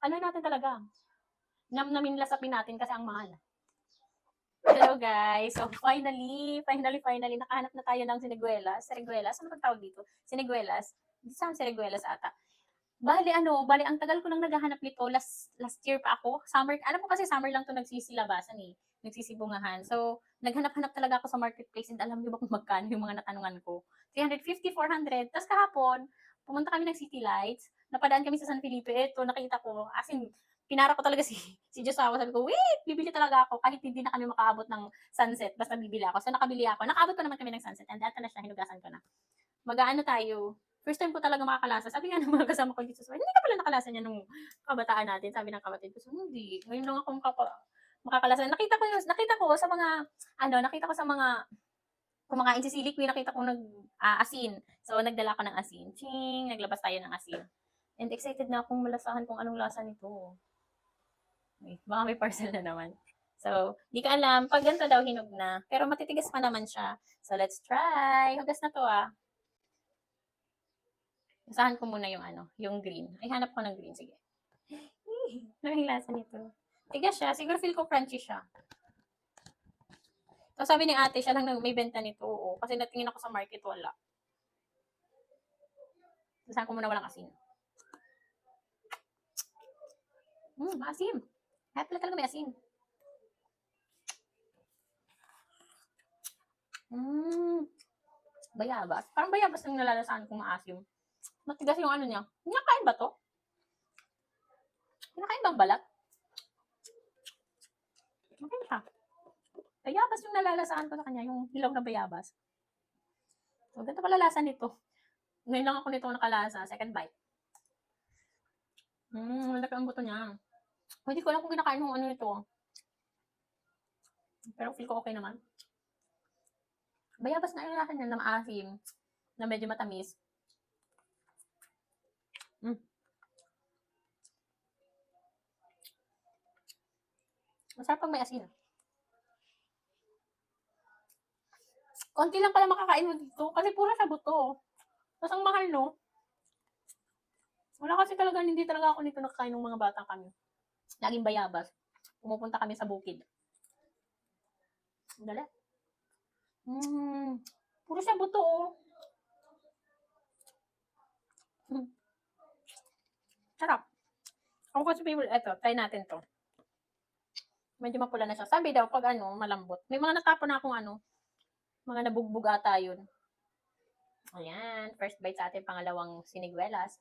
ano natin talaga, namnamin lasapin natin kasi ang mahal. Hello guys! So finally, nakahanap na tayo ng Siniguelas, ano bang tawag dito? Siniguelas? Isang Siniguelas ata. Bale ang tagal ko nang naghahanap nito, last year pa ako, summer, alam mo kasi summer lang 'to nagsisilabasan, eh, nagsisibungahan. So, naghanap-hanap talaga ako sa marketplace and alam niyo ba kung magkano yung mga natanungan ko? 350, 400. Tapos kahapon, pumunta kami ng City Lights, napadaan kami sa San Felipe, eto nakita ko, as in, pinara ko talaga si Josawa, sabi ko, "Wait, bibili talaga ako," kahit hindi na kami makaabot ng sunset, basta bibili ako. So, nakabili ako. Nakaabot pa naman kami ng sunset and eto na siya, hinugasan ko na. Mag-aano tayo, first time ko talaga makakalasa. Sabi nga ng mga kasama ko dito sa bahay, "Hindi ka pala nakalasa niyan nung kabataan natin," sabi ng kapatid ko. So, hindi. Ngayon lang ako makakalasa. Nakita ko sa mga nakita ko sa mga kumakain si Siliqui, nakita ko asin. So, nagdala ako ng asin. Ching! Naglabas tayo ng asin. And excited na akong malasahan kung anong lasa nito. Wait, baka may parcel na naman. So, di ko alam. Pag ganito daw, hinog na. Pero matitigas pa naman siya. So, let's try. Hugas na to Basahan ko muna yung green. Ay, hanap ko ng green. Sige. Anong lasa nito? Tigas siya. Siguro feel ko crunchy siya. So, sabi ni ate, siya lang may benta nito. Oo. Kasi natingin ako sa market, wala. Basahan ko muna walang asin. Maasim. Kaya pala talaga may asin. Bayabas. Parang bayabas yung nalalasaan kong maasim. Matigas yung niya. Kinakain ba to? Kinakain bang balat? Kinakain siya. Bayabas yung nalalasaan ko sa kanya, yung hilaw na bayabas. So, ganito pala lasa nito. Ngayon lang ako nito nakalasa. Second bite. Malaki ang buto niya. Hindi ko alam kung kinakain ng nito. Pero feel ko okay naman. Bayabas na yung lasa niya na maasim, na medyo matamis. Masarap pag may asin. Konti lang pala makakain mo dito kasi puro siya buto. Tapos ang mahal, no? Wala kasi talaga, hindi talaga ako nito nakakain ng mga bata kami. Laging bayabas. Pumupunta kami sa bukid. Dali. Puro siya buto, Sarap. Ako kasi favorite, eto, try natin to. Medyo mapula na siya. Sabi daw, pag malambot. May mga natapon na akong mga nabugbog ata yun. Ayan, first bite sa ating pangalawang siniguelas.